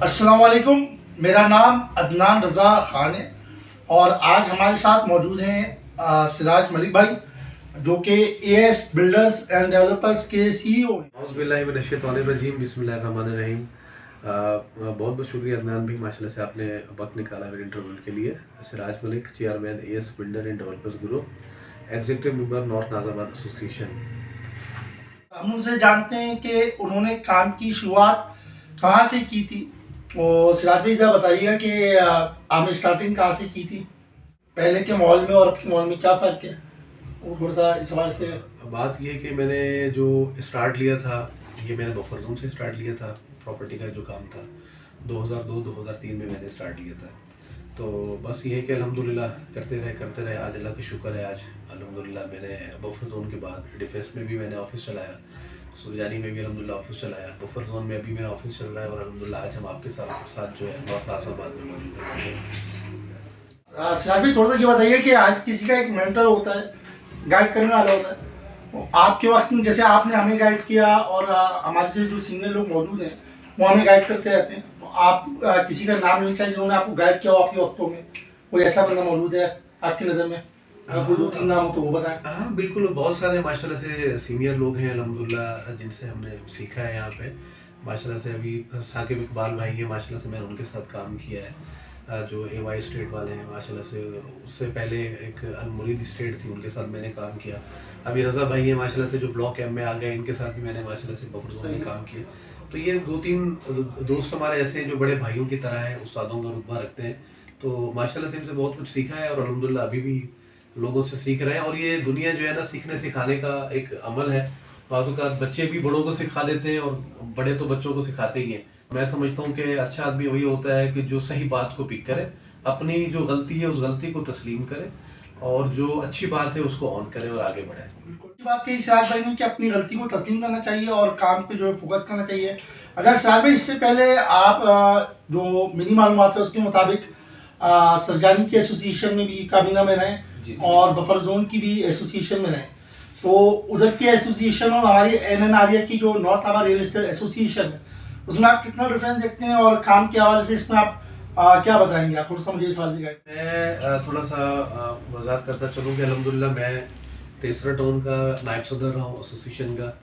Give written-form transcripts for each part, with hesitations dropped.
अस्सलाम वालेकुम। मेरा नाम अदनान रज़ा ख़ान है और आज हमारे साथ मौजूद हैं सिराज मलिक भाई, जो कि एएस बिल्डर्स एंड डेवलपर्स के सीईओ हैं। औज़ुबिल्लाहिमिनश्शैतानिर्रजीम, बिस्मिल्लाहिर्रहमानिर्रहीम। बहुत बहुत शुक्रिया अदनान भाई, माशाल्लाह से आपने वक्त निकाला मेरे इंटरव्यू के लिए। Siraj Malik, chairman AS builder and developers group, executive member north Nazabad association. हम उनसे जानते हैं कि उन्होंने काम की शुरुआत कहाँ से की थी। और सिराज भाई साहब बताइएगा कि आपने स्टार्टिंग कहाँ से की थी, पहले के माहौल में और अब के माहौल में क्या फ़र्क है, और थोड़ा सा इस हवाले से। बात ये कि मैंने जो स्टार्ट लिया था, ये मैंने बफर जोन से स्टार्ट लिया था। प्रॉपर्टी का जो काम था 2002-2003 में मैंने स्टार्ट लिया था। तो बस ये है कि अल्हम्दुलिल्लाह करते रहे। आज अल्लाह का शुक्र है, आज अल्हम्दुलिल्लाह मैंने बफर जोन के बाद डिफेंस में भी मैंने ऑफिस चलाया, सुरजानी में भी अल्हम्दुलिल्लाह ऑफिस चलाया, बफर जोन में अभी मेरा ऑफिस चल रहा है और अल्हम्दुलिल्लाह आज हम आपके साथ जो है नॉर्थ नाज़ाबाद में मौजूद हैं। सिराज भाई थोड़ा सा ये बताइए कि आज किसी का एक मेंटर होता है, गाइड करने वाला होता है। तो आपके वक्त में जैसे आपने हमें गाइड किया और हमारे से जो सीनियर लोग मौजूद हैं वो हमें गाइड करते रहते हैं। तो आप किसी का नाम लेना चाहिए जिन्होंने आपको गाइड किया हो आपके वक्तों में, कोई ऐसा बंदा मौजूद है आपकी नज़र में? अगर कोई 2-3 नाम हो तो वो बताएं। हाँ बिल्कुल, बहुत सारे माशाल्लाह से सीनियर लोग हैं अल्हम्दुलिल्लाह जिनसे हमने सीखा है यहाँ पे। माशाल्लाह से अभी साकिब इकबाल भाई हैं, माशाल्लाह से मैंने उनके साथ काम किया है, जो एवाई स्टेट वाले हैं माशाल्लाह से। उससे पहले एक अलमुरीद स्टेट थी, उनके साथ मैंने काम किया। अभी रज़ा भाई हैं माशाल्लाह से, जो ब्लॉक एम में आ गए, इनके साथ भी मैंने माशाल्लाह से बफर जोन में काम किया। तो ये 2-3 दोस्त हमारे ऐसे हैं जो बड़े भाइयों की तरह हैं, उस्तादों का रुतबा रखते हैं। तो माशाल्लाह से इनसे बहुत कुछ सीखा है और अल्हम्दुलिल्लाह अभी भी लोगों से सीख रहे हैं। और ये दुनिया जो है ना, सीखने सिखाने का एक अमल है। बाज़-औक़ात बच्चे भी बड़ों को सिखा देते हैं और बड़े तो बच्चों को सिखाते ही हैं। मैं समझता हूँ कि अच्छा आदमी वही होता है कि जो सही बात को पिक करे, अपनी जो गलती है उस गलती को तस्लीम करे और जो अच्छी बात है उसको ऑन करे और आगे बढ़ाए। बिल्कुल अच्छी बात कही सिराज भाई ने कि अपनी गलती को तस्लीम करना चाहिए और काम पे जो है फोकस करना चाहिए। अगर सिराज भाई इससे पहले आप जो मेरी मालूमात है उसके मुताबिक सरजानी की एसोसिएशन में भी काबीना में रहे और बफर जोन की भी एसोसिएशन में रहे, तो उधर की एसोसिएशन और हमारी एनएनआरए की जो north Nazabad real estate association है, उसमें आप कितना डिफरेंस देखते हैं और काम के हवाले से इसमें आप क्या बताएंगे? आप थोड़ा सा मुझे इस हवाले से गाइड। मैं थोड़ा सा वजाहत करता चलूँ कि अल्हम्दुलिल्लाह मैं तेसरा टाउन का नायब सदर रहा हूँ एसोसिएशन का,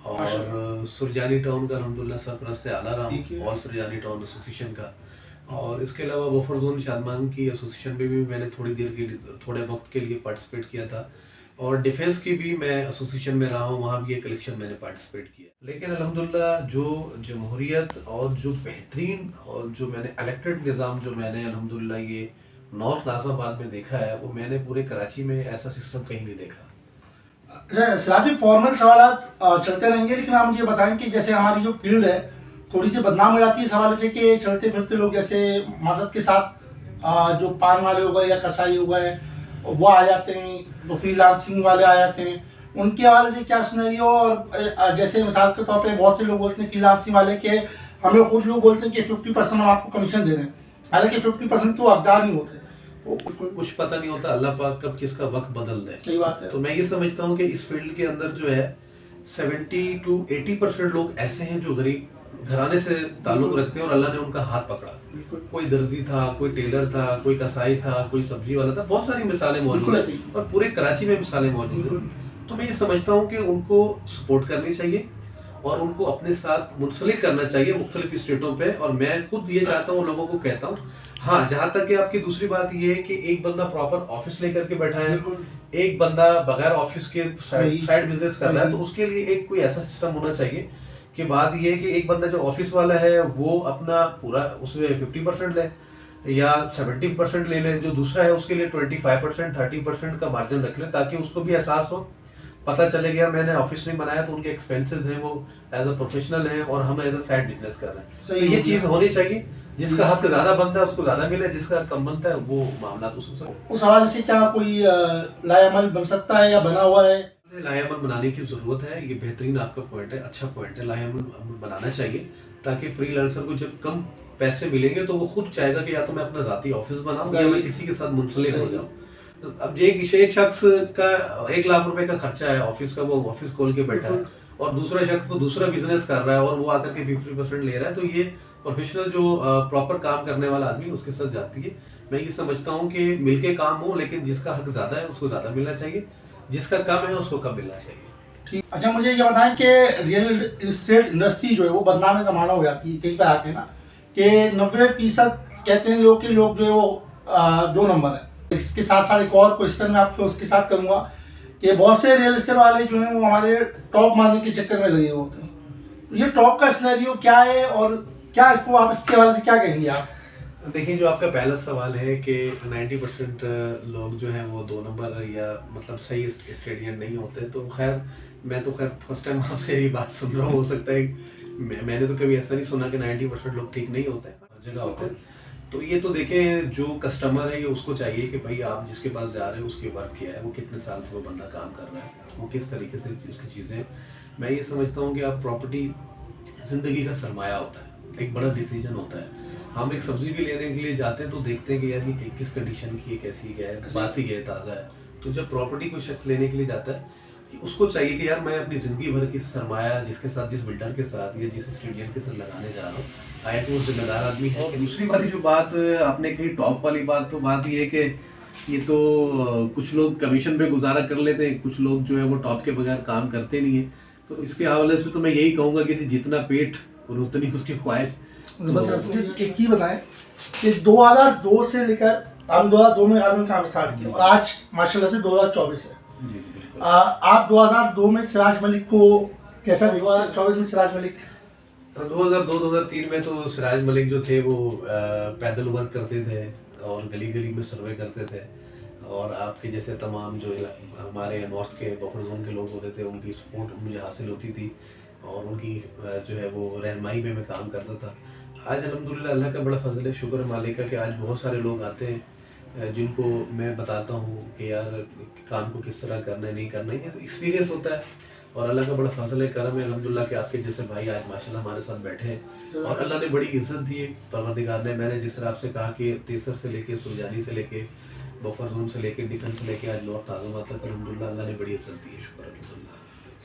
और सुरजानी टाउन का अल्हम्दुलिल्लाह सरपरस्त आला रहा हूँ और सुरजानी टाउन एसोसिएशन का। और इसके अलावा बफर जोन शादमान की एसोसिएशन में भी मैंने थोड़े वक्त के लिए पार्टिसिपेट किया था, और डिफेंस की भी मैं एसोसिएशन में रहा हूँ, वहाँ भी एक इलेक्शन मैंने पार्टिसिपेट किया। लेकिन अल्हम्दुलिल्लाह जो जमहूरियत और जो बेहतरीन और जो मैंने इलेक्टेड निज़ाम जो मैंने अल्हम्दुलिल्लाह ये नॉर्थ नाज़ाबाद में देखा है, वो मैंने पूरे कराची में ऐसा सिस्टम कहीं नहीं देखा। सिराज भाई फॉर्मल सवाल चलते रहेंगे, लेकिन आप मुझे बताएं कि जैसे हमारी जो फील्ड है थोड़ी सी बदनाम हो जाती है इस हवाले से कि चलते फिरते लोग जैसे मजहब के साथ जो पान वाले हो गए या कसाई हो गए वो आ जाते हैं, तो फ्रीलांसिंग वाले आ जाते हैं, उनके हवाले से क्या सुनेरियो? और जैसे मिसाल के तौर पे बहुत से लोग बोलते हैं फ्रीलांसिंग वाले के, हमें खुद लोग बोलते हैं कि 50% हम आपको कमीशन दे रहे हैं, हालांकि 50% तो हकदार नहीं होते। तो कुछ पता नहीं होता, अल्लाह पाक कब किसका वक्त बदल दे। सही बात है। तो मैं ये समझता हूँ कि इस फील्ड के अंदर जो है 70-80% लोग ऐसे हैं जो गरीब घराने से ताल्लुक रखते हैं और अल्लाह ने उनका हाथ पकड़ा। कोई दर्जी था, कोई टेलर था, कोई कसाई था, कोई सब्जी वाला था, बहुत सारी मिसालें मौजूद हैं और पूरे कराची में मिसालें मौजूद हैं। तो मैं ये समझता हूँ कि उनको सपोर्ट करनी चाहिए और उनको अपने साथ मुंसलिक करना चाहिए मुख्तलिफ स्टेटों पे। और मैं खुद ये चाहता हूँ, लोगों को कहता हूँ, हाँ जहाँ तक कि आपकी दूसरी बात ये है कि एक बंदा प्रॉपर ऑफिस लेकर के बैठा है, एक बंदा बगैर ऑफिस के साइड बिजनेस कर रहा है, तो उसके लिए एक कोई ऐसा सिस्टम होना चाहिए कि बात ये है कि एक बंदा जो ऑफिस वाला है वो अपना पूरा उसमें 50% ले या 70% ले ले, जो दूसरा है उसके लिए 25% 30% का मार्जिन रख ले, ताकि उसको भी एहसास हो, पता चले गया मैंने ऑफिस नहीं बनाया तो उनके एक्सपेंसेस हैं वो एज अ प्रोफेशनल हैं और हम एज अ साइड बिजनेस कर रहे हैं। तो ये चीज़ होनी चाहिए, जिसका हक ज़्यादा बनता है उसको ज़्यादा मिले, जिसका कम बनता है वो मामला उस हवाले से क्या कोई लाएअमल बन सकता है या बना हुआ है? लाएअमल बनाने की ज़रूरत है। ये बेहतरीन आपका पॉइंट है, अच्छा पॉइंट है। लाएअमल बनाना चाहिए ताकि फ्रीलांसर को जब कम पैसे मिलेंगे तो वो खुद चाहेगा कि या तो मैं अपना ज़ाती ऑफिस बनाऊँ या मैं किसी के साथ मुंसलिक हो जाऊँ। तो अब एक शख्स का 1 लाख रुपए का खर्चा है ऑफिस का, वो ऑफिस खोल के बैठा है और दूसरा शख्स तो दूसरा बिजनेस कर रहा है और वो आकर के 50% ले रहा है, तो ये प्रोफेशनल जो प्रॉपर काम करने वाला आदमी उसके साथ जाती है। मैं ये समझता हूँ कि मिलके काम हो, लेकिन जिसका हक ज़्यादा है उसको ज़्यादा मिलना चाहिए, जिसका कम है उसको कम मिलना चाहिए। ठीक। अच्छा, मुझे ये बताएं कि रियल इस्टेट इंडस्ट्री जो है वो बदनाम जमाना हो जाती है कहीं पे आके ना, कि 90% कहते हैं लोग कि लोग जो है वो 2 नंबर है। इसके साथ साथ एक और क्वेश्चन मैं आपको उसके साथ करूँगा कि बहुत से रियल एस्टेट वाले जो हैं वो हमारे टॉप मारने के चक्कर में लगे हुए होते हैं। तो ये टॉप का सिनेरियो क्या है और क्या इसको आप इसके हवाले से क्या कहेंगे आप? देखिए, जो आपका पहला सवाल है कि 90% लोग जो हैं वो 2 नंबर या मतलब सही स्टेडियम नहीं होते, तो खैर मैं तो खैर फर्स्ट टाइम आपसे ये बात सुन रहा हूँ। हो सकता है मैंने तो कभी ऐसा नहीं सुना कि 90% लोग ठीक नहीं होते, हर जगह होते हैं। तो ये तो देखें, जो कस्टमर है ये उसको चाहिए कि भाई आप जिसके पास जा रहे हो उसकी वर्थ क्या है, वो कितने साल से वो बंदा काम कर रहा है, वो किस तरीके से उसकी चीज़ें। मैं ये समझता हूँ कि आप प्रॉपर्टी ज़िंदगी का सरमाया होता है, एक बड़ा डिसीजन होता है। हम एक सब्जी भी लेने के लिए जाते हैं तो देखते हैं कि यार ये किस कंडीशन की है, कैसी है, बासी है, ताज़ा है। तो जब प्रॉपर्टी कोई शख्स लेने के लिए जाता है कि उसको चाहिए कि यार मैं अपनी ज़िंदगी भर की सरमाया जिसके साथ, जिस बिल्डर के साथ या जिस स्टेडियम के साथ लगाने जा रहा हूँ, आया कि वो जिम्मेदार आदमी है। और दूसरी वाली जो बात आपने कही टॉप वाली बात, तो बात ये है कि ये तो कुछ लोग कमीशन पे गुजारा कर लेते हैं, कुछ लोग जो है वो टॉप के बगैर काम करते नहीं है। तो इसके हवाले से तो मैं यही कहूँगा कि जितना पेट और उतनी उसकी ख्वाहिश। मतलब एक ही बताएं कि 2002 से लेकर हम 2002 में आलम काम स्टार्ट किया और आज माशाल्लाह से 2024 है। जी जी बिल्कुल। आप 2002 में सिराज मलिक को कैसा देखा? 2024 में सिराज मलिक 2002-2003 में तो सिराज मलिक जो थे वो पैदल वर्क करते थे और गली गली में सर्वे करते थे, और आपके जैसे तमाम जो हमारे नॉर्थ के बफर जोन के लोग होते थे उनकी सपोर्ट मुझे हासिल होती थी और उनकी जो है वो रहनुमाई में मैं काम करता था। आज अल्हम्दुलिल्लाह अल्लाह का बड़ा फजल है, शुक्र है मालिक का कि आज बहुत सारे लोग आते हैं जिनको मैं बताता हूँ कि यार काम को किस तरह करना है, नहीं करना है, ये एक्सपीरियंस होता है। और अल्लाह का बड़ा फजल है, करम है अल्हम्दुलिल्लाह कि आपके जैसे भाई आज माशाल्लाह हमारे साथ बैठे हैं और अल्लाह ने बड़ी इज्जत दी है, परवरदिगार ने। मैंने जिस तरह आपसे कहा कि तेसर से लेके सुरजानी से लेके बफर जोन से लेके डिफेंस से लेके आज नॉर्थ आजमा तक अल्हम्दुलिल्लाह अल्लाह ने बड़ी इज्जत दी है, शुक्र अल्हम्दुलिल्लाह।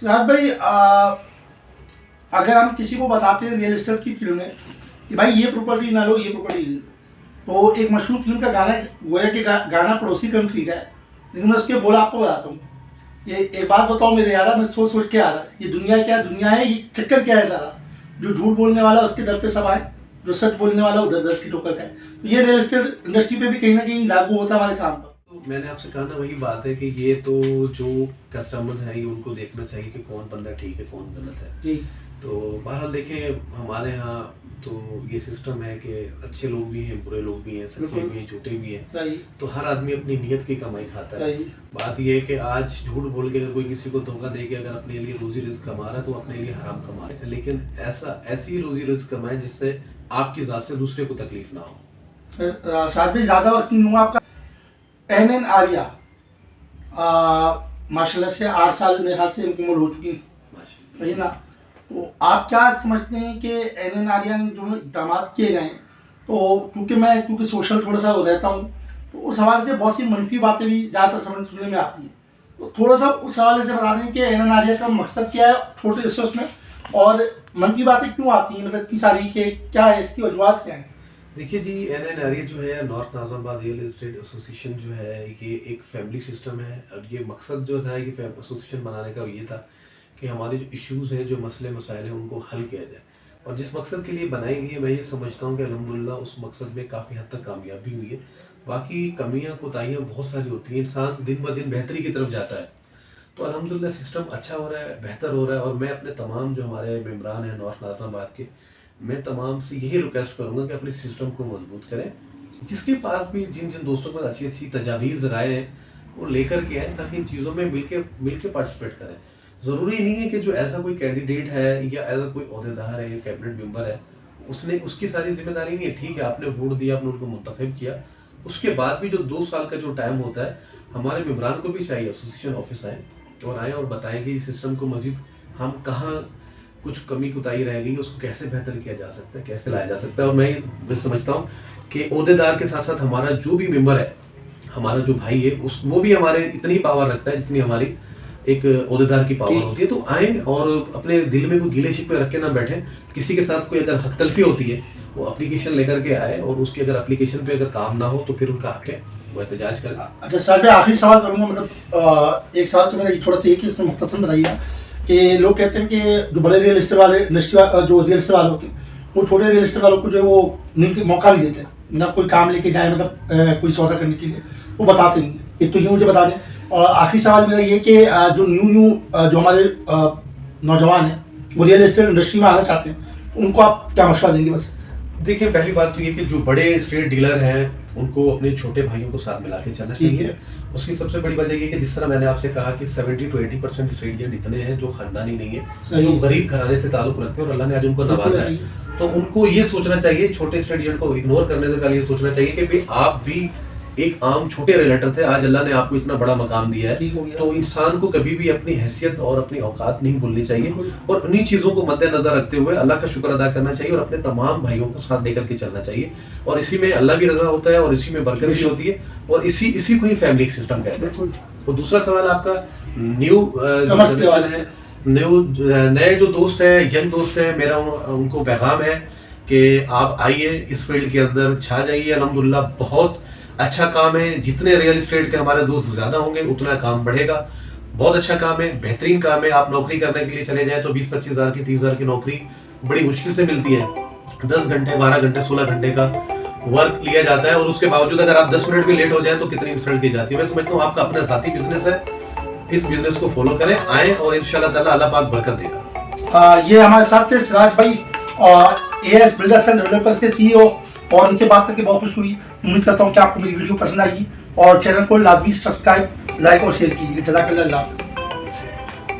सिराज भाई, अगर हम किसी को बताते हैं रियल एस्टेट की फील्ड में कि भाई ये प्रॉपर्टी ना लो, ये प्रॉपर्टी ले लो, तो एक मशहूर फिल्म का गाना वो है कि गाना पड़ोसी कंट्री का है, लेकिन मैं उसके बोला आपको बताता हूँ। ये एक बात बताओ मेरे यार, मैं सोच सोच के आ रहा, ये दुनिया क्या दुनिया है, ये चक्कर क्या है सारा। जो झूठ बोलने वाला उसके दर पे सब आए, जो सच बोलने वाला उधर दर की ठोकर का है। तो ये रियल एस्टेट इंडस्ट्री पे भी कहीं ना कहीं लागू होता है हमारे काम पर। तो मैंने आपसे कहा ना, वही बात है कि ये तो जो कस्टमर है ये उनको देखना चाहिए कि कौन बंदा ठीक है कौन गलत है। जी। तो बहरहाल देखें, हमारे यहाँ तो ये सिस्टम है कि अच्छे लोग भी हैं, बुरे लोग भी हैं, सच्चे भी हैं, झूठे भी हैं। सही। तो हर आदमी अपनी नियत की कमाई खाता है। सही। बात ये है कि आज झूठ बोल के अगर कोई किसी को धोखा दे के अगर अपने लिए रोजी रिस्क कमा रहा है तो अपने लिए हराम कमा रहा है, लेकिन ऐसी रोजी रिस्क कमाए जिससे आपकी ज़ात से दूसरे को तकलीफ ना हो। साथ भी ज़्यादा वक्त नहीं लूँगा आपका। एनएन आर्या माशाल्लाह से 8 साल मेरे ख्याल से इनकी उम्र हो चुकी है, सही ना? तो आप क्या समझते हैं कि एनएन आर्या ने जो इक़दाम किए गए हैं, तो क्योंकि सोशल थोड़ा सा रहता हूँ, तो उस हवाले से बहुत सी मनफी बातें भी ज़्यादातर समझ सुनने में आती हैं। तो थोड़ा सा उस हवाले से बता दें कि एनएन आर्या का मकसद क्या है छोटे रिसर्च में, और मनफी बातें क्यों आती हैं, मतलब इतनी सारी कि क्या है, इसकी वजूहत क्या है? देखिए जी, एनएन आर्या जो है north Nazimabad real estate association जो है ये एक फैमिली सिस्टम है। और ये मकसद जो था कि एसोसिएशन बनाने का ये था कि हमारे जो इश्यूज़ हैं, जो मसले मसाइल हैं, उनको हल किया जाए। और जिस मकसद के लिए बनाई गई है, मैं ये समझता हूँ कि अल्हम्दुलिल्लाह उस मकसद में काफ़ी हद तक कामयाबी हुई है। बाकी कमियाँ कोताहियाँ बहुत सारी होती हैं, इंसान दिन ब दिन बेहतरी की तरफ जाता है। तो अल्हम्दुलिल्लाह सिस्टम अच्छा हो रहा है, बेहतर हो रहा है। और मैं अपने तमाम जो हमारे मेम्बरान हैं नॉर्थ नाज़िमाबाद के, मैं तमाम से यही रिक्वेस्ट करूँगा कि अपने सिस्टम को मजबूत करें। जिसके पास भी जिन जिन दोस्तों के पास अच्छी अच्छी तजावीज़ राय हैं वो लेकर के आएँ, ताकि इन चीज़ों में मिल के पार्टिसिपेट करें। ज़रूरी नहीं है कि जो ऐसा कोई कैंडिडेट है या ऐसा कोई ओहदेदार है या कैबिनेट मेंबर है उसकी सारी जिम्मेदारी नहीं है। ठीक है, आपने वोट दिया, आपने उनको मुंतखब किया, उसके बाद भी जो 2 साल का जो टाइम होता है, हमारे मेम्बरान को भी चाहिए एसोसिएशन ऑफिस आएँ और बताएं कि इस सिस्टम को मज़ीद हम कहाँ कुछ कमी कुताही रह गई, उसको कैसे बेहतर किया जा सकता है, कैसे लाया जा सकता है। और मैं समझता हूँ कि ओहदेदार के साथ साथ हमारा जो भी मेंबर है, हमारा जो भाई है, वो भी हमारे इतनी पावर रखता है जितनी हमारी एक ओहदेदार की पावर ठीक। होती है, तो आए और अपने दिल में कोई गिले शिकवे रख के ना बैठे। किसी के साथ कोई अगर हक तलफी होती है, वो एप्लीकेशन लेकर के आए और उसकी अगर एप्लीकेशन पे अगर काम ना हो तो फिर उनका हक है वो एहतजाज करें। अच्छा साहब, मैं आखिरी सवाल करूँगा, मतलब एक सवाल तो मेरा ये थोड़ा सा एक ही इसमें मुख्तसर बताइएगा कि लोग कहते हैं कि जो बड़े रियल एस्टेट वाले जो रियल एस्टेट वाले होते हैं वो छोटे रियल एस्टेट वालों को जो है वो नहीं मौका नहीं देते, ना कोई काम लेके जाए, मतलब कोई सौदा करने के लिए वो बताते नहीं। एक तो ये मुझे बता दें, और आखिरी सवाल मेरा ये कि जो न्यू जो हमारे नौजवान हैं वो रियल एस्टेट इंडस्ट्री में आना चाहते हैं, उनको आप क्या मशवरा देंगे? बस देखिए, पहली बात तो ये कि जो बड़े स्टेट डीलर हैं उनको अपने छोटे भाइयों को साथ मिला के चलना ठीक चाहिए। है। उसकी सबसे बड़ी वजह ये कि जिस तरह मैंने आपसे कहा कि 70 to 80% स्टेट एजेंट इतने हैं जो खानदानी नहीं है, सही जो है। गरीब घराने से ताल्लुक रखते हैं और अल्लाह ने आज उनको बिल्कुल नवाजा सही है। है। तो उनको ये सोचना चाहिए, छोटे स्टेट एजेंट को इग्नोर करने से पहले ये सोचना चाहिए कि भाई आप भी एक आम छोटे रिलेटर थे, आज अल्लाह ने आपको इतना बड़ा मकाम दिया है। ठीक हो गया। तो इंसान को कभी भी अपनी हैसियत और अपनी औकात नहीं भूलनी चाहिए बिल्कुल। और उन्हीं चीज़ों को मद्देनजर रखते हुए अल्लाह का शुक्र अदा करना चाहिए और अपने तमाम भाइयों को साथ लेकर के चलना चाहिए। और इसी में अल्लाह भी रजा होता है और इसी में बरकत भी होती है और इसी को ही फैमिली सिस्टम कहते हैं। बिल्कुल। तो दूसरा सवाल आपका न्यू कमर्स के हवाले से। नए जो दोस्त हैं, यंग दोस्त हैं, मेरा उनको पैगाम है कि आप आइए इस फील्ड के अंदर, छा जाइए। अल्हम्दुलिल्लाह बहुत अच्छा काम है, जितने रियल एस्टेट के हमारे दोस्त ज़्यादा होंगे उतना काम बढ़ेगा। बहुत अच्छा काम है, बेहतरीन काम है। आप नौकरी करने के लिए चले जाएं तो 20-25 हज़ार की 30 हज़ार की नौकरी बड़ी मुश्किल से मिलती है। 10 घंटे 12 घंटे 16 घंटे का वर्क लिया जाता है और उसके बावजूद अगर आप 10 मिनट भी लेट हो जाए तो कितनी इंसल्ट की जाती है। मैं समझता हूँ आपका अपना साथी बिजनेस है, इस बिजनेस को फॉलो करें, आए और इंशाल्लाह ताला अल्लाह पाक बरकत देगा। ये हमारे साथ थे सिराज भाई, AS बिल्डर्स एंड डेवलपर्स के CEO, और उनसे बात करके बहुत खुश हुई। उम्मीद करता हूँ कि आपको मेरी वीडियो पसंद आएगी और चैनल को लाजमी सब्सक्राइब, लाइक और शेयर कीजिए। जज़ाकल्लाह, अल्लाह हाफ़िज़।